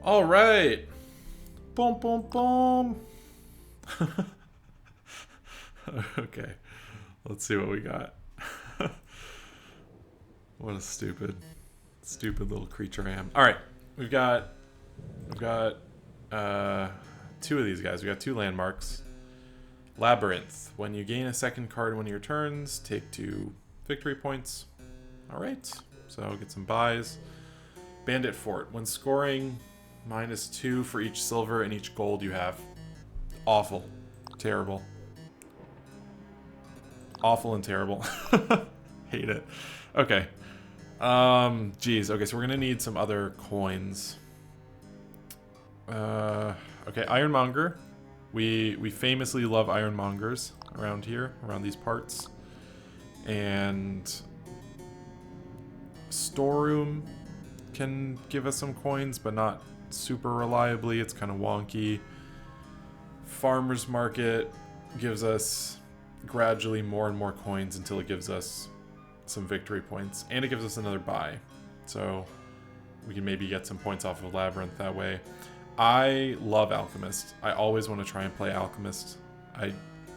All right. Boom, boom, boom. Okay. Let's see what we got. What a stupid little creature I am. All right. We've got two of these guys. We got two landmarks. Labyrinth. When you gain a second card in one of your turns, take 2 victory points. All right. So get some buys. Bandit Fort. When scoring, -2 for each silver and each gold you have. Awful. Terrible. Awful and terrible. Hate it. Okay. Geez. Okay, so we're gonna need some other coins. Okay, Ironmonger. We famously love Ironmongers around here, around these parts. And Storeroom can give us some coins, but not super reliably. It's kind of wonky. Farmer's Market gives us gradually more and more coins until it gives us some victory points. And it gives us another buy. So we can maybe get some points off of Labyrinth that way. I love Alchemist. I always want to try and play Alchemist.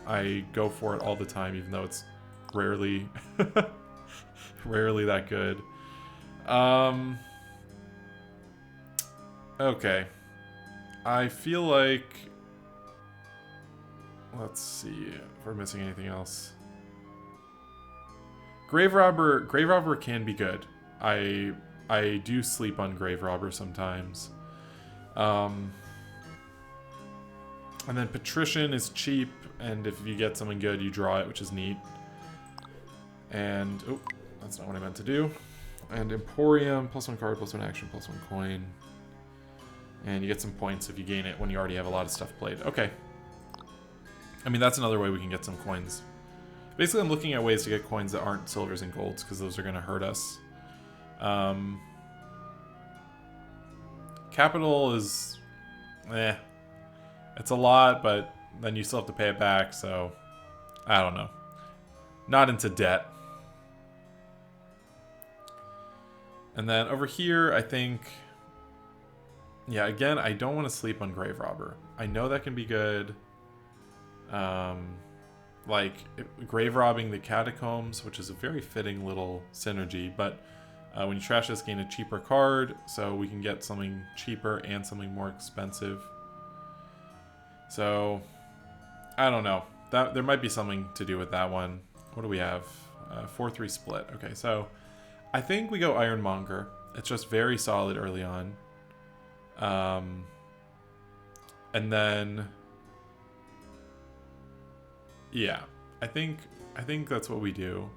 I go for it all the time, even though it's rarely rarely that good. Okay. I feel like, let's see if we're missing anything else. Grave Robber can be good. I do sleep on Grave Robber sometimes. And then Patrician is cheap, and if you get something good, you draw it, which is neat. And, oh, that's not what I meant to do. And Emporium, +1 card, +1 action, +1 coin. And you get some points if you gain it when you already have a lot of stuff played. Okay. I mean, that's another way we can get some coins. Basically, I'm looking at ways to get coins that aren't silvers and golds, because those are going to hurt us. Capital is... It's a lot, but then you still have to pay it back, so... I don't know. Not into debt. And then over here, I think... Yeah, again, I don't want to sleep on Grave Robber. I know that can be good. Grave robbing the Catacombs, which is a very fitting little synergy, but when you trash this, gain a cheaper card, so we can get something cheaper and something more expensive. So, I don't know. There might be something to do with that one. What do we have? 4-3 split. Okay, so I think we go Ironmonger. It's just very solid early on. And then, yeah, I think that's what we do.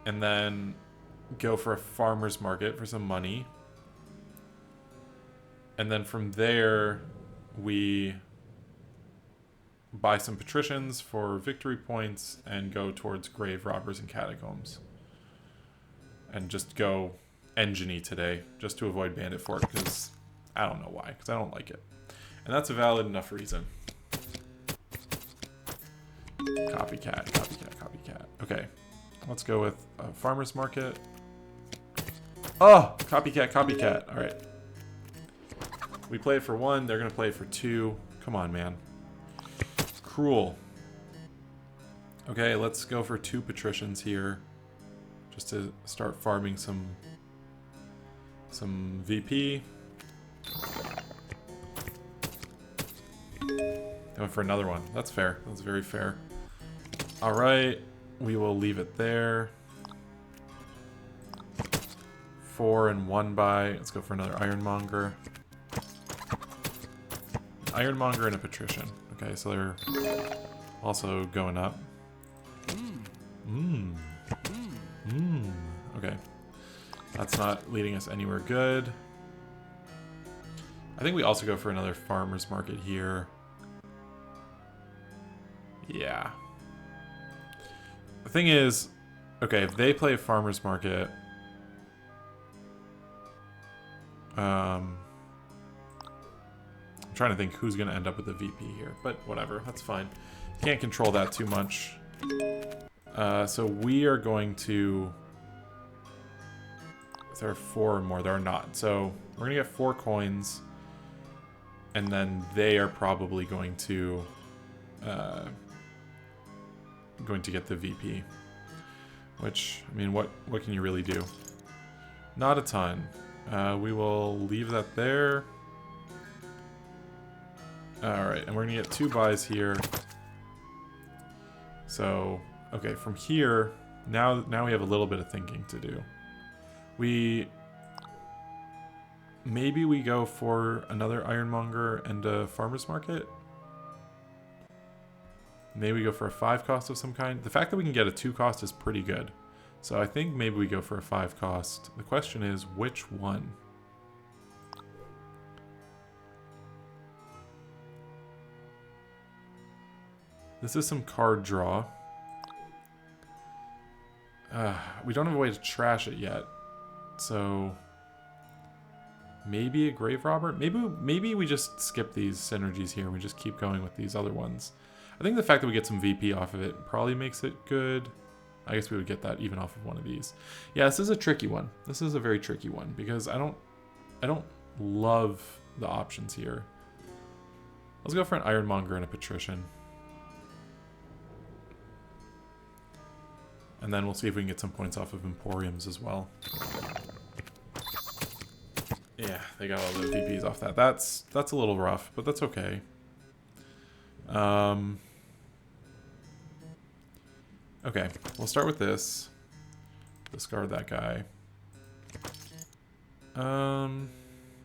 And then go for a farmer's market for some money. And then from there, we buy some patricians for victory points and go towards grave robbers and catacombs. And just go engine-y today, just to avoid bandit fort, because I don't know why, because I don't like it. And that's a valid enough reason. Copycat, copycat, copycat. Okay, let's go with farmer's market. Oh, copycat, copycat. All right. We play it for 1, they're going to play it for 2. Come on, man. Cruel. Okay, let's go for 2 patricians here, just to start farming some VP. They went for another one. That's fair. That's very fair. All right, we will leave it there. 4 and 1 buy. Let's go for another Ironmonger. Ironmonger and a patrician. Okay, so they're also going up. Okay. That's not leading us anywhere good. I think we also go for another farmer's market here. Yeah. The thing is, okay, if they play a farmer's market, I'm trying to think who's going to end up with the VP here, but whatever, that's fine. Can't control that too much. So we are going to... there are 4 or more. There are not. So we're going to get 4 coins. And then they are probably going to get the VP. Which, I mean, what can you really do? Not a ton. We will leave that there. Alright, and we're going to get 2 buys here. So, okay, from here, now we have a little bit of thinking to do. Maybe we go for another Ironmonger and a farmer's market. Maybe we go for a 5 cost of some kind. The fact that we can get a 2 cost is pretty good. So I think maybe we go for a 5 cost. The question is, which one? This is some card draw. We don't have a way to trash it yet. So maybe a grave robber? Maybe we just skip these synergies here. We just keep going with these other ones. I think the fact that we get some VP off of it probably makes it good. I guess we would get that even off of one of these. Yeah, this is a tricky one. This is a very tricky one because I don't love the options here. Let's go for an Ironmonger and a Patrician. And then we'll see if we can get some points off of Emporiums as well. Yeah, they got all the VPs off that. That's a little rough, but that's okay. Okay, we'll start with this. Discard that guy.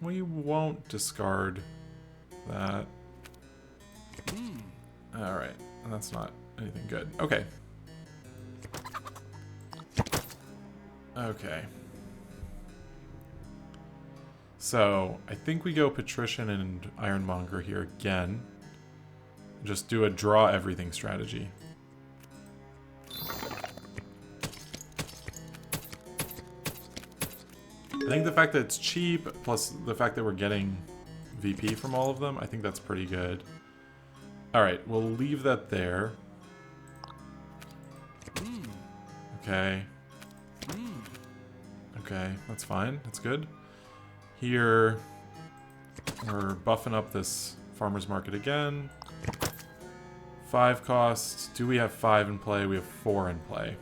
We won't discard that. Alright, and that's not anything good. Okay. Okay. So, I think we go Patrician and Ironmonger here again. Just do a draw everything strategy. I think the fact that it's cheap, plus the fact that we're getting VP from all of them, I think that's pretty good. Alright, we'll leave that there. Okay. Okay, that's fine. That's good. Here, we're buffing up this farmer's market again. 5 costs. Do we have 5 in play? We have 4 in play.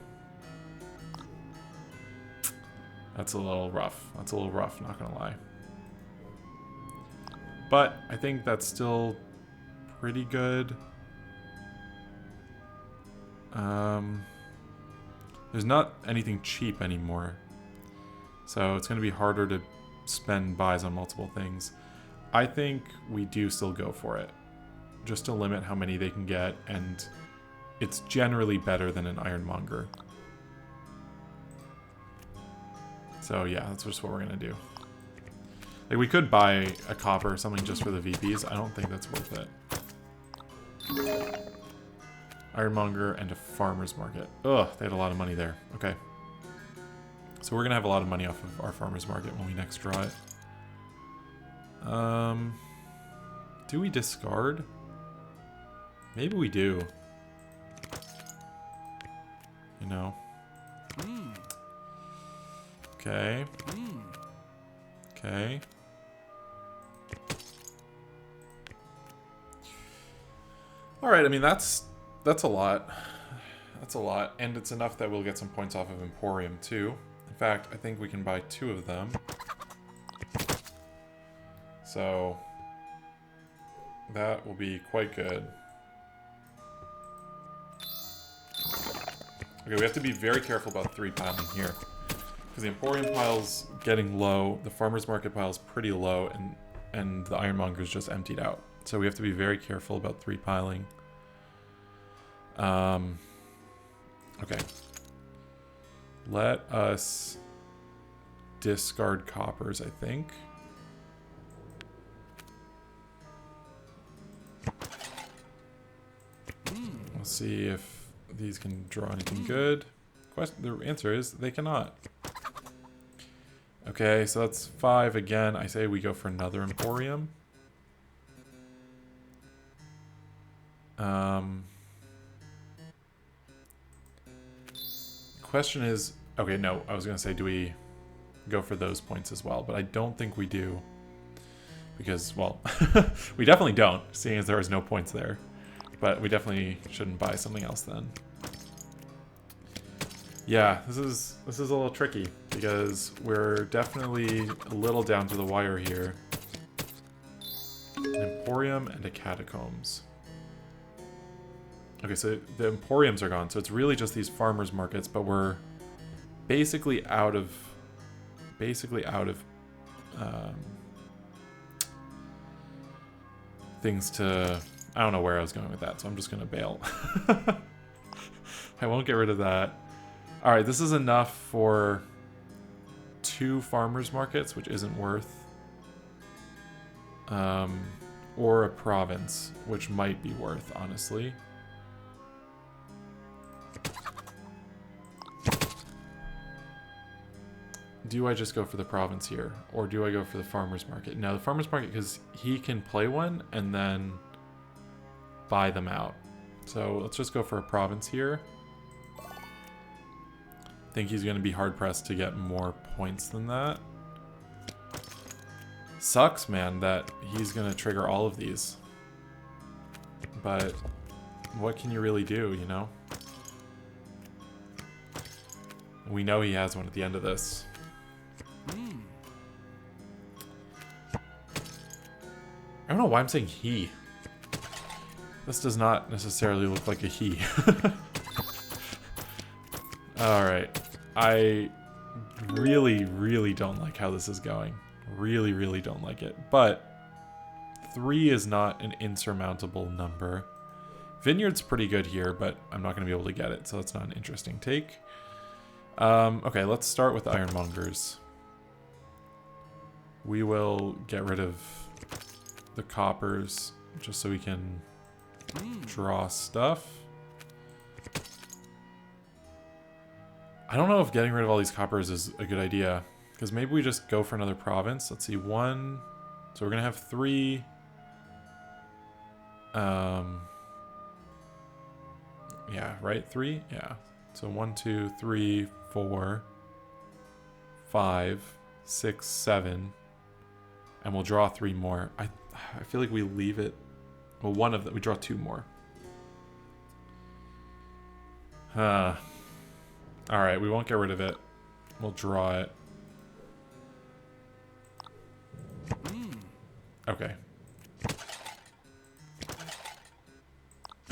That's a little rough. That's a little rough, not gonna lie. But I think that's still pretty good. There's not anything cheap anymore. So it's going to be harder to spend buys on multiple things. I think we do still go for it. Just to limit how many they can get, and it's generally better than an Ironmonger. So yeah, that's just what we're going to do. Like, we could buy a copper or something just for the VPs. I don't think that's worth it. Ironmonger and a farmer's market. Ugh, they had a lot of money there. Okay. So we're going to have a lot of money off of our farmer's market when we next draw it. Do we discard? Maybe we do. You know. Okay. Okay. Alright, I mean, that's a lot. That's a lot. And it's enough that we'll get some points off of Emporium, too. In fact, I think we can buy 2 of them. So that will be quite good. Okay, we have to be very careful about 3 piling here. Because the Emporium pile's getting low, the Farmer's Market pile's pretty low, and the Ironmonger's just emptied out. So we have to be very careful about 3 piling. Okay. Let us discard coppers, I think. We'll see if these can draw anything good. The answer is they cannot. Okay, so that's 5 again. I say we go for another Emporium. Question is, okay, no, I was gonna say, do we go for those points as well. But I don't think we do. Because, well, we definitely don't, seeing as there is no points there. But we definitely shouldn't buy something else then. Yeah, this is a little tricky because we're definitely a little down to the wire here. An emporium and a catacombs. Okay, so the emporiums are gone, so it's really just these farmers markets, but we're basically out of things to. I don't know where I was going with that, so I'm just gonna bail. I won't get rid of that. All right, this is enough for 2 farmers markets, which isn't worth. Or a province, which might be worth, honestly. Do I just go for the province here? Or do I go for the farmer's market? No, the farmer's market, because he can play one and then buy them out. So let's just go for a province here. I think he's going to be hard-pressed to get more points than that. Sucks, man, that he's going to trigger all of these. But what can you really do, you know? We know he has one at the end of this. I don't know why I'm saying he. This does not necessarily look like a he. Alright. I really don't like how this is going. Really don't like it. But 3 is not an insurmountable number. Vineyard's pretty good here, but I'm not going to be able to get it, so that's not an interesting take. Okay, let's start with Ironmongers. We will get rid of the coppers just so we can draw stuff. I don't know if getting rid of all these coppers is a good idea, because maybe we just go for another province. Let's see, 1. So we're going to have 3. Yeah, right? 3? Yeah. So 1, 2, 3, 4, 5, 6, 7. And we'll draw 3 more. I feel like we leave it. Well, one of them. We draw 2 more. Alright, we won't get rid of it. We'll draw it. Okay.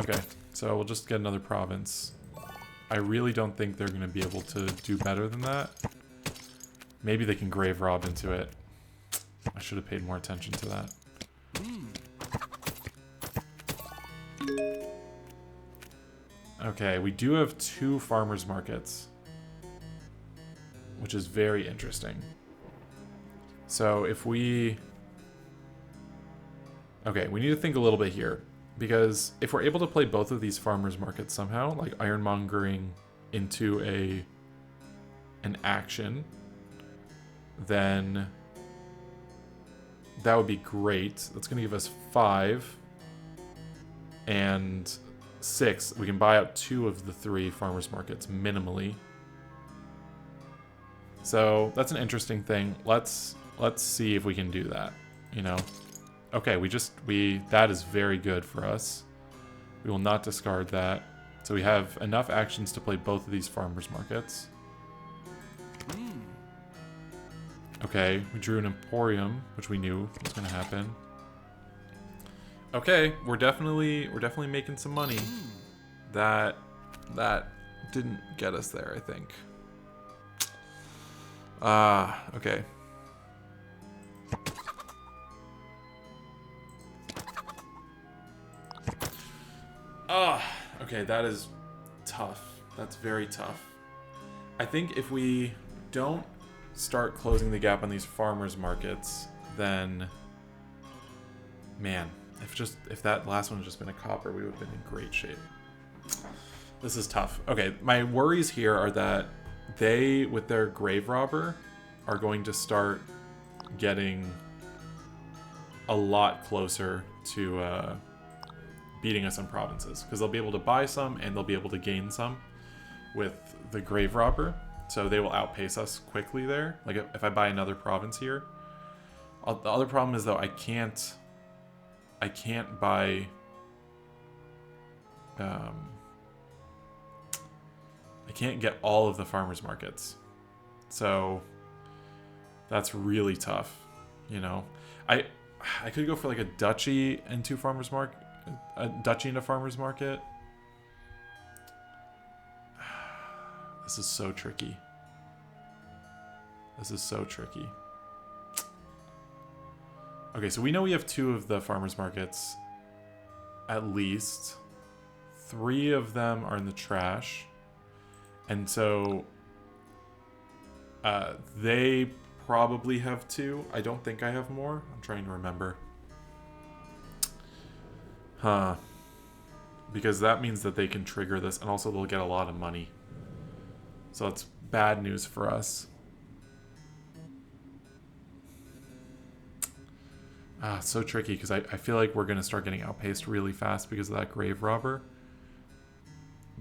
Okay, so we'll just get another province. I really don't think they're going to be able to do better than that. Maybe they can grave rob into it. I should have paid more attention to that. Okay, we do have 2 farmers markets, which is very interesting. So if we... Okay, we need to think a little bit here, because if we're able to play both of these farmers markets somehow, like ironmongering into an action, then that would be great. That's going to give us 5 and 6. We can buy out 2 of the 3 farmers markets minimally. So that's an interesting thing. Let's see if we can do that, you know. Okay, that is very good for us. We will not discard that. So we have enough actions to play both of these farmers markets. Okay, we drew an emporium, which we knew was going to happen. Okay, we're definitely making some money. That didn't get us there, I think. Okay. Okay, that is tough. That's very tough. I think if we don't start closing the gap on these farmers markets, then, man, if that last one had just been a copper, we would have been in great shape. This is tough. Okay, my worries here are that they, with their grave robber, are going to start getting a lot closer to beating us in provinces, because they'll be able to buy some and they'll be able to gain some with the grave robber. So they will outpace us quickly there. Like if I buy another province here. The other problem is though I can't buy I can't get all of the farmers markets. So that's really tough, you know. I could go for like a duchy and two farmers market, a duchy and a farmers market. This is so tricky. This is so tricky. Okay, so we know we have 2 of the farmers markets, at least. 3 of them are in the trash. And so they probably have 2. I don't think I have more. I'm trying to remember. Huh. Because that means that they can trigger this, and also they'll get a lot of money. So it's bad news for us. It's so tricky because I feel like we're going to start getting outpaced really fast because of that grave robber.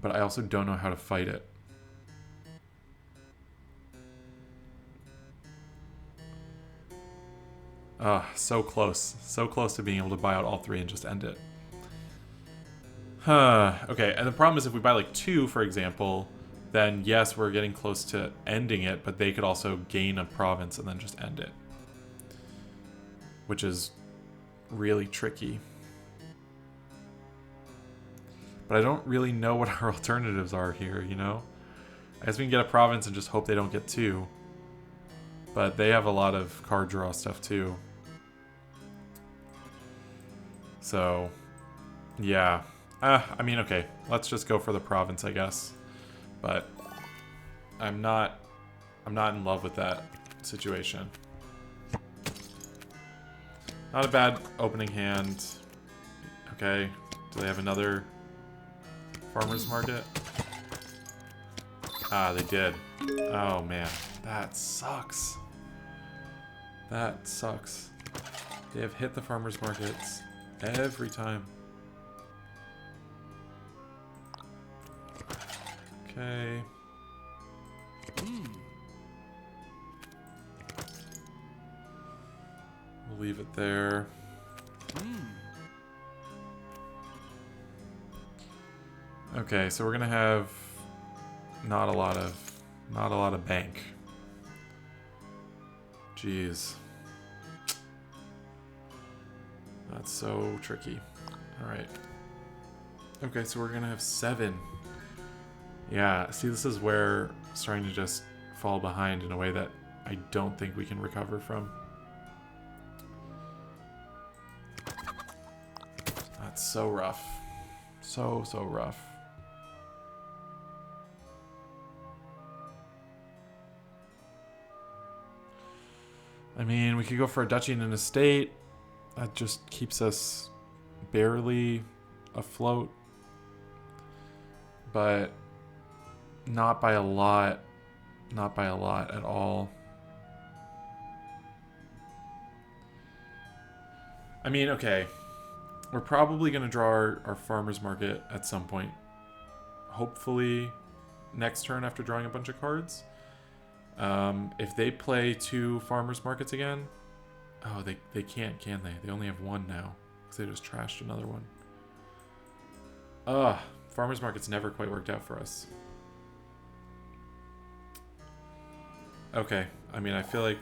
But I also don't know how to fight it. So close. So close to being able to buy out all 3 and just end it. Okay, and the problem is if we buy like 2, for example, then yes, we're getting close to ending it, but they could also gain a province and then just end it. Which is really tricky. But I don't really know what our alternatives are here, you know? I guess we can get a province and just hope they don't get 2. But they have a lot of card draw stuff too. So, yeah. I mean, okay. Let's just go for the province, I guess. But I'm not in love with that situation. Not a bad opening hand. Okay. Do they have another farmer's market? They did. Oh, man. That sucks. That sucks. They have hit the farmer's markets every time. Okay. We'll leave it there. Okay, so we're gonna have not a lot of bank. Jeez. That's so tricky. Alright. Okay, so we're gonna have 7. Yeah, see, this is where starting to just fall behind in a way that I don't think we can recover from. That's so rough. So rough. I mean, we could go for a duchy and an estate. That just keeps us barely afloat. But not by a lot. Not by a lot at all. I mean, okay. We're probably going to draw our farmer's market at some point. Hopefully next turn after drawing a bunch of cards. If they play 2 farmers markets again... Oh, they can't, can they? They only have 1 now. Because they just trashed another one. Farmers markets never quite worked out for us. Okay, I mean, I feel like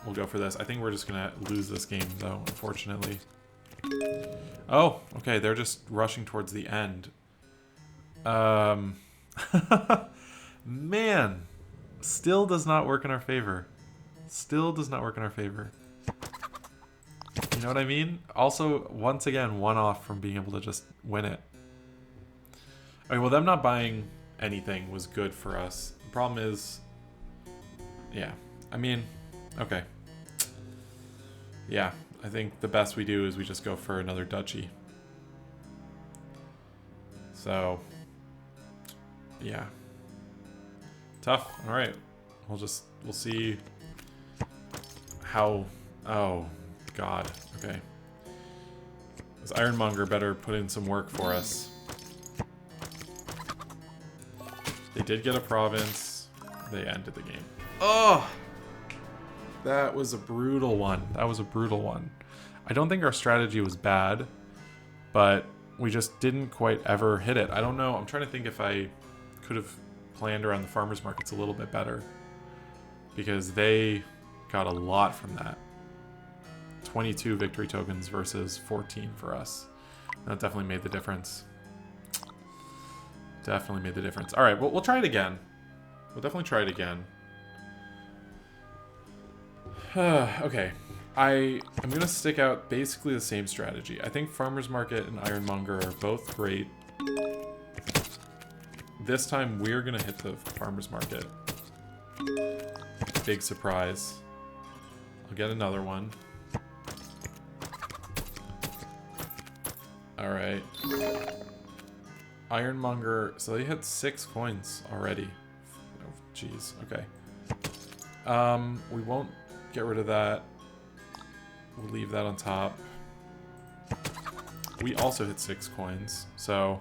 we'll go for this. I think we're just gonna lose this game, though, unfortunately. Oh, okay, they're just rushing towards the end. Man, still does not work in our favor. Still does not work in our favor. You know what I mean? Also, once again, 1 off from being able to just win it. Okay, well, them not buying anything was good for us. The problem is... Yeah, I mean, okay. Yeah, I think the best we do is we just go for another duchy. So, yeah. Tough. All right. We'll see how... Oh, God. Okay. This Ironmonger better put in some work for us. They did get a province. they ended the game. Oh! That was a brutal one. That was a brutal one. I don't think our strategy was bad, but we just didn't quite ever hit it. I don't know. I'm trying to think if I could have planned around the farmers markets a little bit better, because they got a lot from that. 22 victory tokens versus 14 for us. That definitely made the difference. Definitely made the difference. All right, well, we'll try it again. We'll definitely try it again. Okay. I'm going to stick out basically the same strategy. I think Farmer's Market and Ironmonger are both great. This time we're going to hit the Farmer's Market. Big surprise. I'll get another one. Alright. Ironmonger, so they hit 6 coins already. Oh, jeez, okay. We won't get rid of that. We'll leave that on top. We also hit 6 coins, so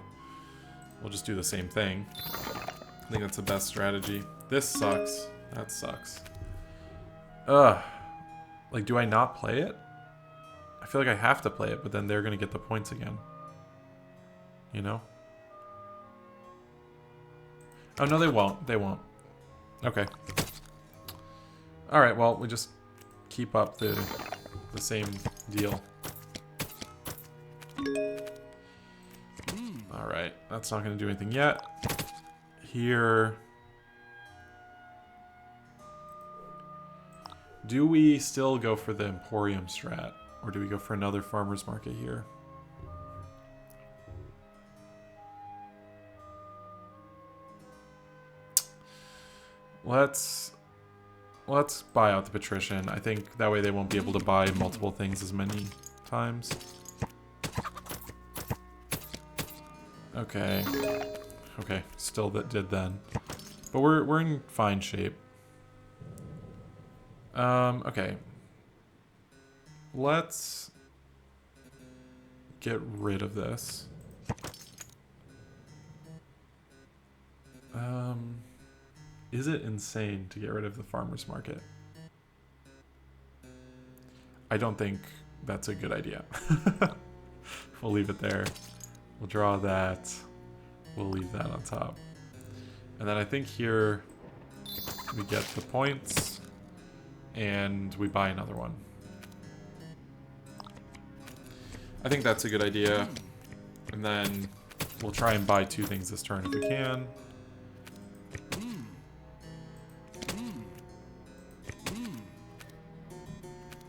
we'll just do the same thing. I think that's the best strategy. This sucks. That sucks. Ugh. Like, do I not play it? I feel like I have to play it, but then they're going to get the points again. You know? Oh, no, they won't. They won't. Okay. Alright, well, we just keep up the same deal. Alright, that's not going to do anything yet. Here... Do we still go for the Emporium strat? Or do we go for another farmer's market here? Let's buy out the Patrician. I think that way they won't be able to buy multiple things as many times. Okay. Okay, still that did then. But we're in fine shape. Okay. Let's get rid of this. Is it insane to get rid of the farmer's market? I don't think that's a good idea. We'll leave it there. We'll draw that. We'll leave that on top. And then I think here we get the points and we buy another one. I think that's a good idea. And then we'll try and buy 2 things this turn if we can.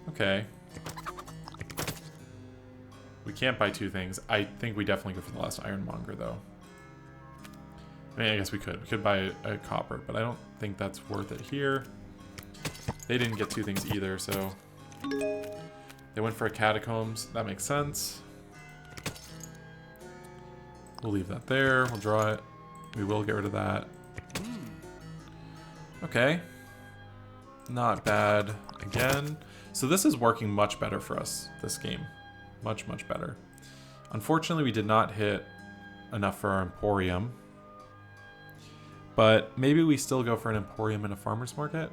Okay. We can't buy 2 things. I think we definitely go for the last Ironmonger, though. I mean, I guess we could. We could buy a copper, but I don't think that's worth it here. They didn't get 2 things either, so... They went for a Catacombs. That makes sense. We'll leave that there. We'll draw it. We will get rid of that. Okay. Not bad. Again. So this is working much better for us, this game. Much, much better. Unfortunately, we did not hit enough for our Emporium. But maybe we still go for an Emporium in a farmer's market?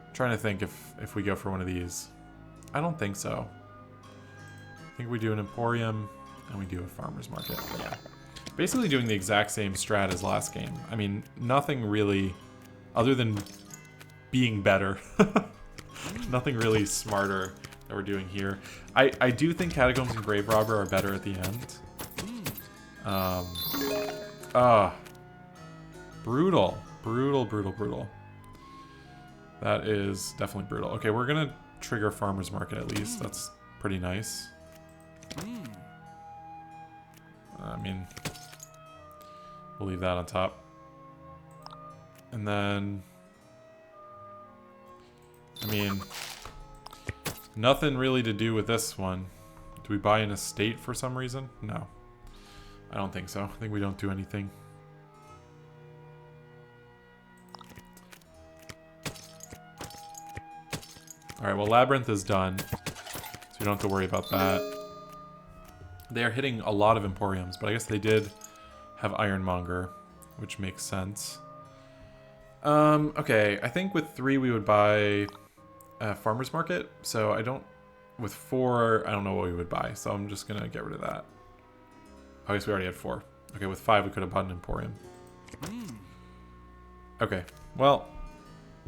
I'm trying to think if we go for one of these. I don't think so. I think we do an Emporium and we do a farmer's market. Yeah. Basically doing the exact same strat as last game. I mean, nothing really... Other than being better. Nothing really smarter that we're doing here. I do think Catacombs and Grave Robber are better at the end. Brutal. Brutal, brutal, brutal. That is definitely brutal. Okay, we're going to trigger Farmer's Market at least. That's pretty nice. I mean, we'll leave that on top. And then, I mean, nothing really to do with this one. Do we buy an estate for some reason? No. I don't think so. I think we don't do anything. Alright, well, Labyrinth is done. So you don't have to worry about that. They are hitting a lot of Emporiums, but I guess they did have Ironmonger, which makes sense. Okay, I think with 3 we would buy Farmer's Market. So I don't... With 4, I don't know what we would buy. So I'm just going to get rid of that. I guess we already had 4. Okay, with 5 we could have bought an Emporium. Okay, well...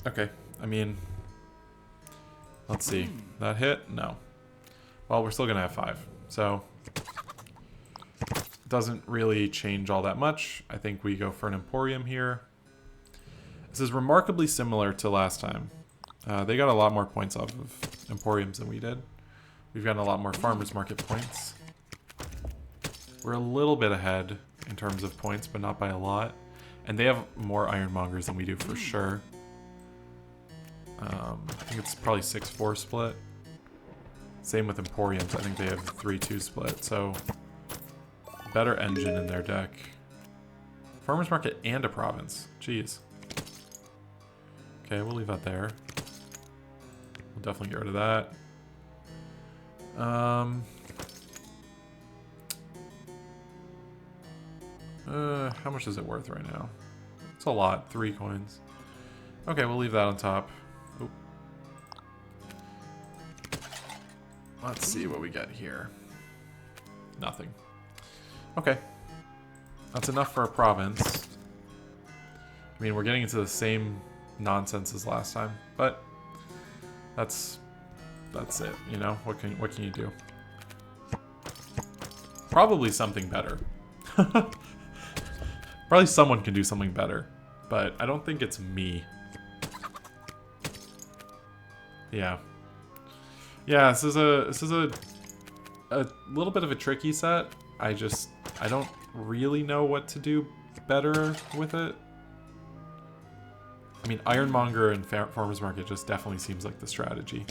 Okay, I mean... Let's see. That hit? No. Well, we're still going to have 5. So... Doesn't really change all that much. I think we go for an Emporium here. This is remarkably similar to last time. They got a lot more points off of Emporiums than we did. We've gotten a lot more Farmers Market points. We're a little bit ahead in terms of points, but not by a lot. And they have more Ironmongers than we do for sure. I think it's probably 6-4 split. Same with Emporiums. I think they have 3-2 split. So, better engine in their deck. Farmers Market and a province. Jeez. Okay, we'll leave that there. We'll definitely get rid of that. How much is it worth right now? It's a lot. 3 coins. Okay, we'll leave that on top. Oop. Let's see what we get here. Nothing. Okay. That's enough for a province. I mean, we're getting into the same nonsense as last time, but that's it, you know? What can you do? Probably something better. Probably someone can do something better, but I don't think it's me. Yeah. Yeah, this is a little bit of a tricky set. I don't really know what to do better with it. I mean, Ironmonger and Farmers Market just definitely seems like the strategy.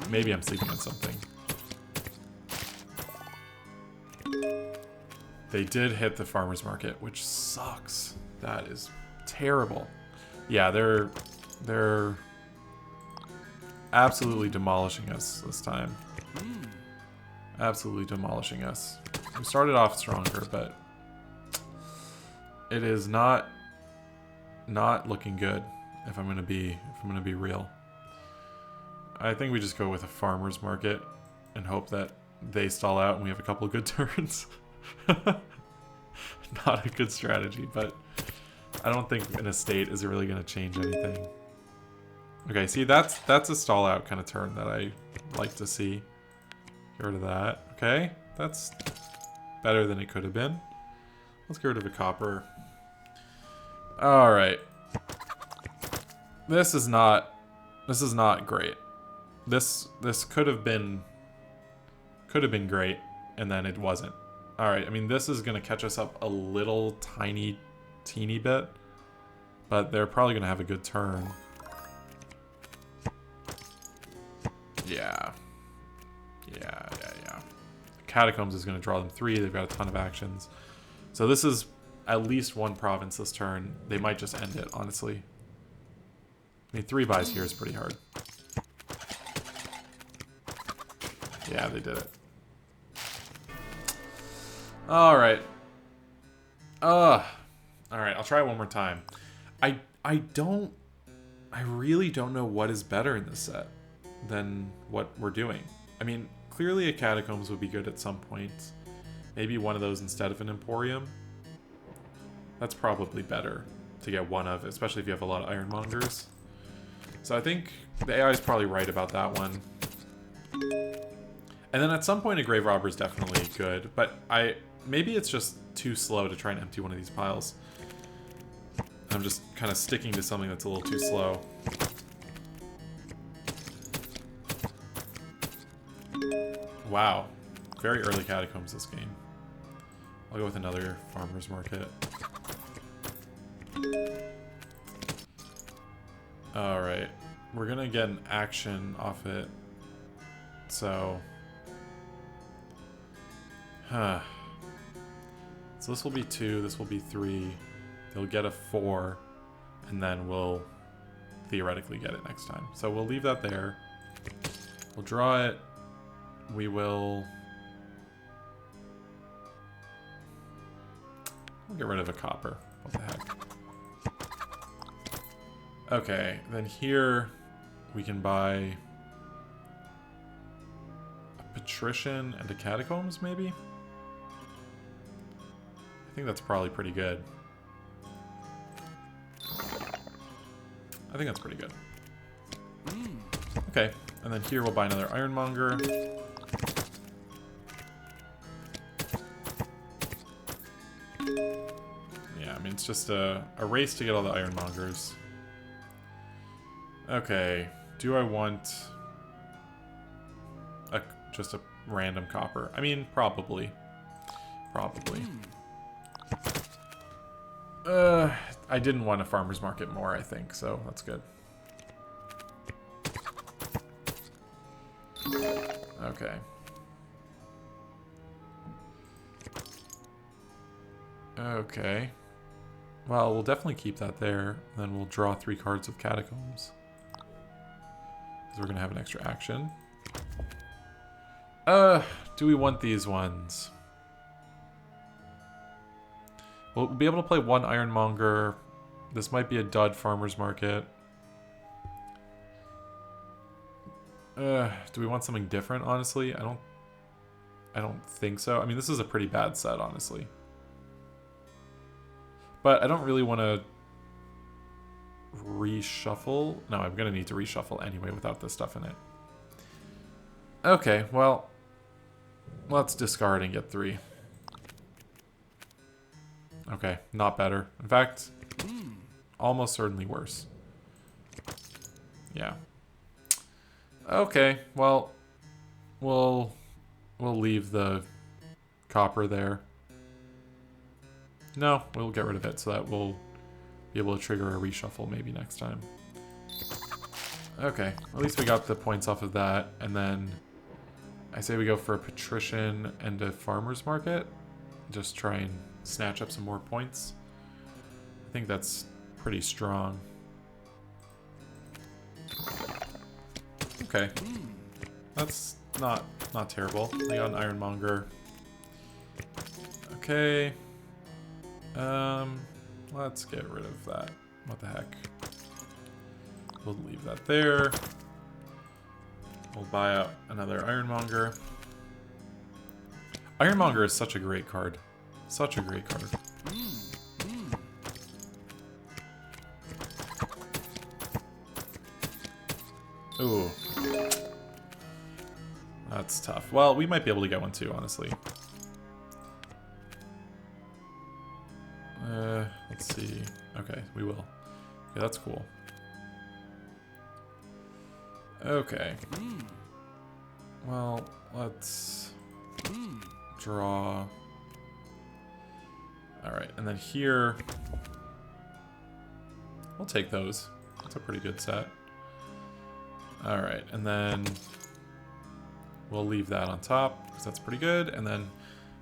Maybe I'm sleeping on something. They did hit the Farmers Market, which sucks. That is terrible. Yeah, they're absolutely demolishing us this time. Absolutely demolishing us. We started off stronger, but it is not looking good. If I'm gonna be real, I think we just go with a Farmers Market and hope that they stall out and we have a couple of good turns. Not a good strategy, but I don't think an estate is really gonna change anything. Okay, see, that's a stall out kind of turn that I like to see. Get rid of that. Okay, that's better than it could have been. Let's get rid of a copper. Alright. This is not great. This could have been great, and then it wasn't. Alright, I mean, this is gonna catch us up a little teeny bit, but they're probably gonna have a good turn. Yeah. Catacombs is going to draw them 3. They've got a ton of actions. So this is at least one province this turn. They might just end it, honestly. I mean, 3 buys here is pretty hard. Yeah, they did it. Alright. Alright, I'll try it one more time. I really don't know what is better in this set than what we're doing. I mean, clearly a Catacombs would be good at some point. Maybe one of those instead of an Emporium. That's probably better to get one of, especially if you have a lot of Ironmongers. So I think the AI is probably right about that one. And then at some point a Grave Robber is definitely good, but maybe it's just too slow to try and empty one of these piles. I'm just kind of sticking to something that's a little too slow. Wow. Very early Catacombs this game. I'll go with another Farmer's Market. Alright. We're gonna get an action off it. So... So this will be 2, this will be 3. They'll get a 4, and then we'll theoretically get it next time. So we'll leave that there. We'll draw it. We will... We'll get rid of a copper. What the heck? Okay, then here we can buy a patrician and a catacombs, maybe? I think that's probably pretty good. I think that's pretty good. Okay, and then here we'll buy another Ironmonger. Yeah, I mean, it's just a race to get all the Ironmongers. Okay, do I want just a random copper? I mean, probably. Probably. I didn't want a farmer's market more, I think, so that's good. Okay. Okay. Well, we'll definitely keep that there. Then we'll draw 3 cards of catacombs. Because we're going to have an extra action. Do we want these ones? We'll be able to play 1 Ironmonger. This might be a dud farmer's market. Do we want something different, honestly? I don't think so. I mean, this is a pretty bad set, honestly. But I don't really want to reshuffle. No, I'm going to need to reshuffle anyway without this stuff in it. Okay, well, let's discard and get 3. Okay, not better. In fact, almost certainly worse. Yeah. Okay, well, we'll leave the copper there. No, we'll get rid of it so that we'll be able to trigger a reshuffle maybe next time. Okay, at least we got the points off of that. And then I say we go for a patrician and a farmer's market. Just try and snatch up some more points. I think that's pretty strong. Okay. That's not terrible. We got an Ironmonger. Okay. Let's get rid of that. What the heck? We'll leave that there. We'll buy out another Ironmonger. Ironmonger is such a great card. Such a great card. Ooh. That's tough. Well, we might be able to get one too, honestly. Let's see. Okay, we will. Okay, that's cool. Okay. Well, let's draw. Alright, and then here, we'll take those. That's a pretty good set. Alright, and then we'll leave that on top, because that's pretty good. And then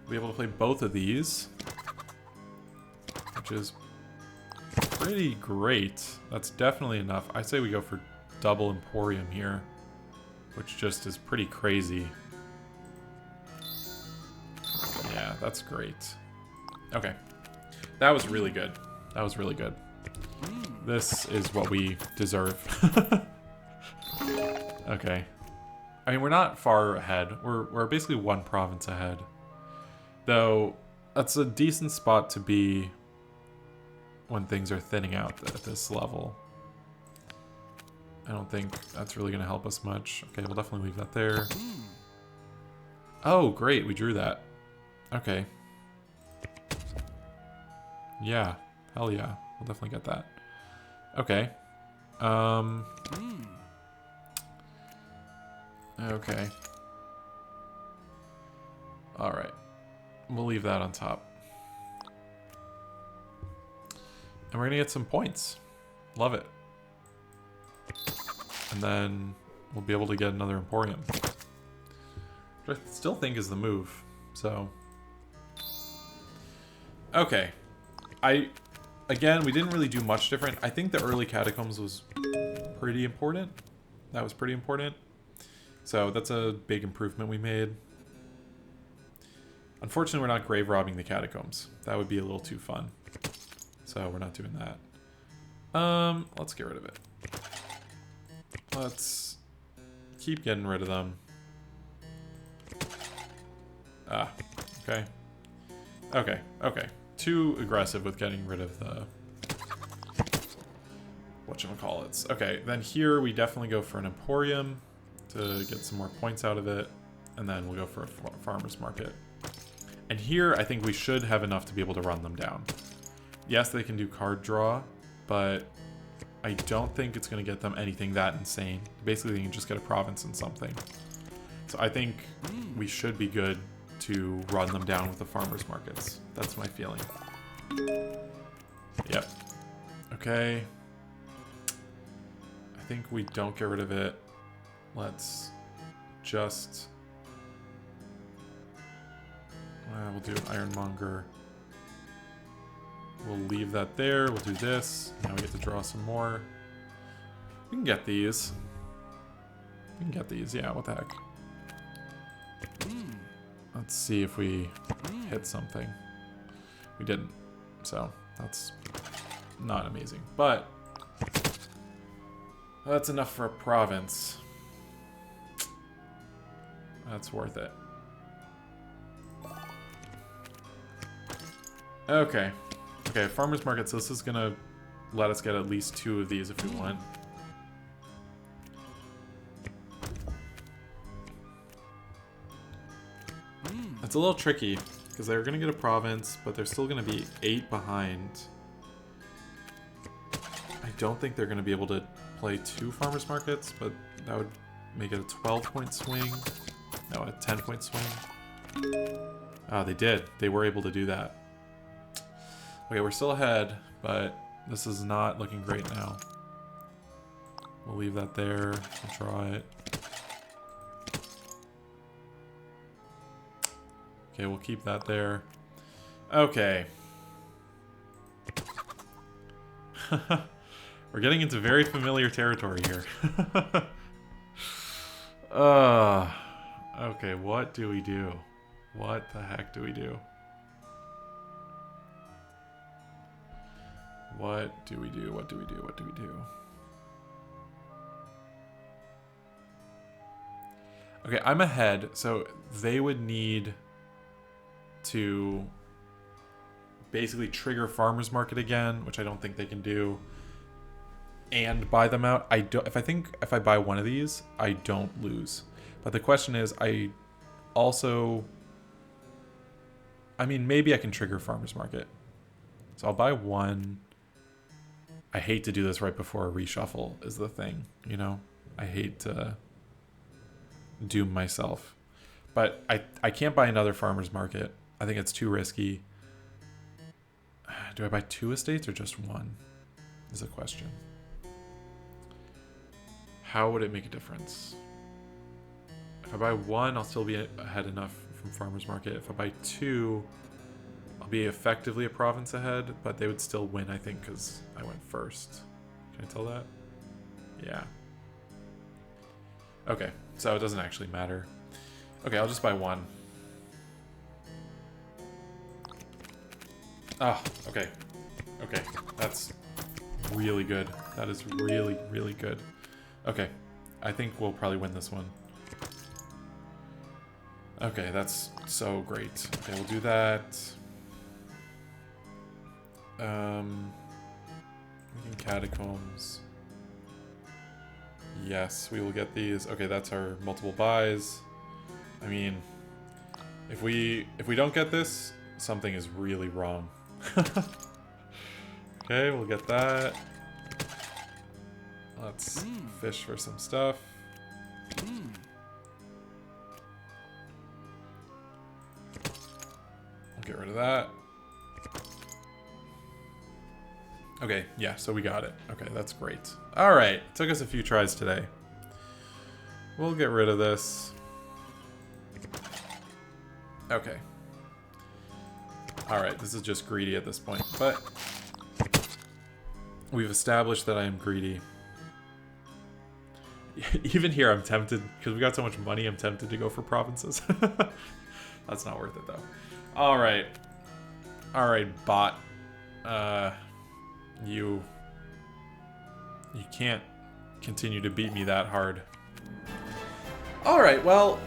we'll be able to play both of these, which is pretty great. That's definitely enough. I say we go for double Emporium here, which just is pretty crazy. Yeah, that's great. Okay. That was really good. That was really good. This is what we deserve. Okay. I mean, we're not far ahead. We're basically 1 province ahead. Though, that's a decent spot to be when things are thinning out at this level. I don't think that's really going to help us much. Okay, we'll definitely leave that there. Oh, great. We drew that. Okay. Yeah. Hell yeah. We'll definitely get that. Okay. Okay. Alright. We'll leave that on top. And we're going to get some points. Love it. And then we'll be able to get another Emporium. Which I still think is the move. So. Okay. Again, we didn't really do much different. I think the early Catacombs was pretty important. That was pretty important. So that's a big improvement we made. Unfortunately, we're not grave robbing the catacombs. That would be a little too fun. So we're not doing that. Let's get rid of it. Let's keep getting rid of them. Ah, okay. Okay, okay. Too aggressive with getting rid of the... whatchamacallits. Okay, then here we definitely go for an emporium to get some more points out of it. And then we'll go for a farmer's market. And here, I think we should have enough to be able to run them down. Yes, they can do card draw, but I don't think it's going to get them anything that insane. Basically, they can just get a province and something. So I think we should be good to run them down with the farmers markets. That's my feeling. Yep. Okay. I think we don't get rid of it. Let's just... we'll do an Ironmonger. We'll leave that there. We'll do this. Now we get to draw some more. We can get these. We can get these. Yeah, what the heck. Let's see if we hit something. We didn't. So, that's not amazing. But, that's enough for a province. That's worth it. Okay. Okay, farmer's market, so this is gonna let us get at least 2 of these if we want. It's a little tricky, because they're gonna get a province, but they're still gonna be 8 behind. I don't think they're gonna be able to play 2 farmer's markets, but that would make it a 12-point swing. No, a 10-point swing. Oh, they did. They were able to do that. Okay, we're still ahead, but this is not looking great now. We'll leave that there. We'll draw it. Okay, we'll keep that there. Okay. We're getting into very familiar territory here. Okay, what do we do? What the heck do we do? What do we do? What do we do? What do we do? Okay, I'm ahead, so they would need to basically trigger farmer's market again, which I don't think they can do, and buy them out. If I buy one of these, I don't lose. But the question is, I mean, maybe I can trigger farmer's market. So I'll buy one. I hate to do this right before a reshuffle is the thing, you know? I hate to doom myself. But I can't buy another farmer's market. I think it's too risky. Do I buy 2 estates or just 1? Is a question. How would it make a difference? If I buy 1, I'll still be ahead enough from farmer's market. If I buy 2, I'll be effectively a province ahead, but they would still win, I think, because I went first. Can I tell that? Yeah. Okay, so it doesn't actually matter. Okay, I'll just buy 1. Ah, okay. Okay, that's really good. That is really, really good. Okay, I think we'll probably win this one. Okay, that's so great. Okay, we'll do that. Making catacombs. Yes, we will get these. Okay, that's our multiple buys. I mean, if we don't get this, something is really wrong. Okay, we'll get that. Let's fish for some stuff. We'll get rid of that. Okay, yeah, so we got it. Okay, that's great. Alright, took us a few tries today. We'll get rid of this. Okay. Alright, this is just greedy at this point, but we've established that I am greedy. Even here, I'm tempted, because we got so much money, I'm tempted to go for provinces. That's not worth it, though. Alright. Alright, bot. You can't continue to beat me that hard. Alright, well,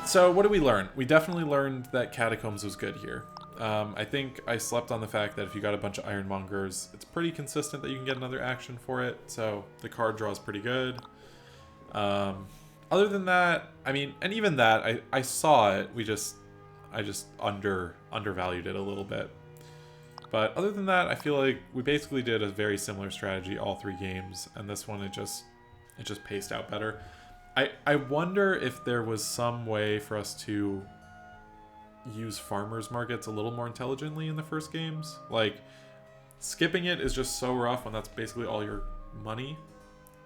so what did we learn? We definitely learned that Catacombs was good here. I think I slept on the fact that if you got a bunch of Ironmongers, it's pretty consistent that you can get another action for it, so the card draw is pretty good. Other than that, I mean, and even that, I saw it, I just undervalued it a little bit. But other than that, I feel like we basically did a very similar strategy all 3 games, and this one it just paced out better. I wonder if there was some way for us to use farmers markets a little more intelligently in the first games. Like, skipping it is just so rough when that's basically all your money,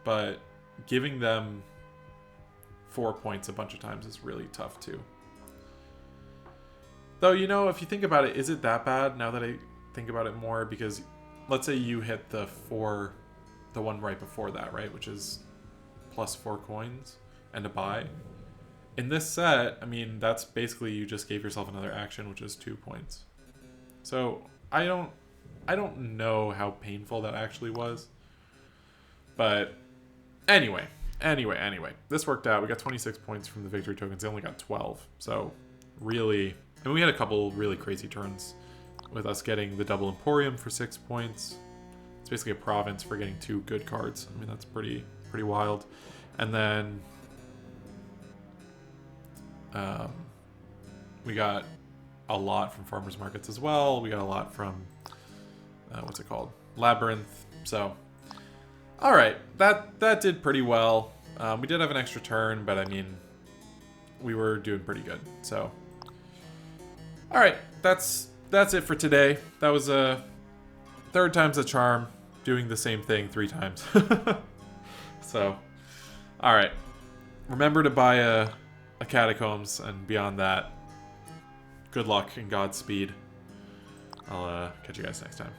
but giving them 4 points a bunch of times is really tough too. Though, you know, if you think about it, is it that bad now that I think about it more? Because let's say you hit the one right before that, right? Which is plus 4 coins and a buy. In this set, I mean, that's basically you just gave yourself another action, which is 2 points. So I don't know how painful that actually was. But anyway, this worked out. We got 26 points from the victory tokens. They only got 12. So really, I mean, we had a couple really crazy turns with us getting the double Emporium for 6 points. It's basically a province for getting 2 good cards. I mean, that's pretty wild. And then we got a lot from farmers markets as well. We got a lot from what's it called? Labyrinth. So, all right, that did pretty well. We did have an extra turn, but I mean, we were doing pretty good. So, all right, that's it for today. That was a 3rd time's a charm, doing the same thing 3 times. So, all right, remember to buy a Catacombs, and beyond that, good luck and Godspeed. I'll catch you guys next time.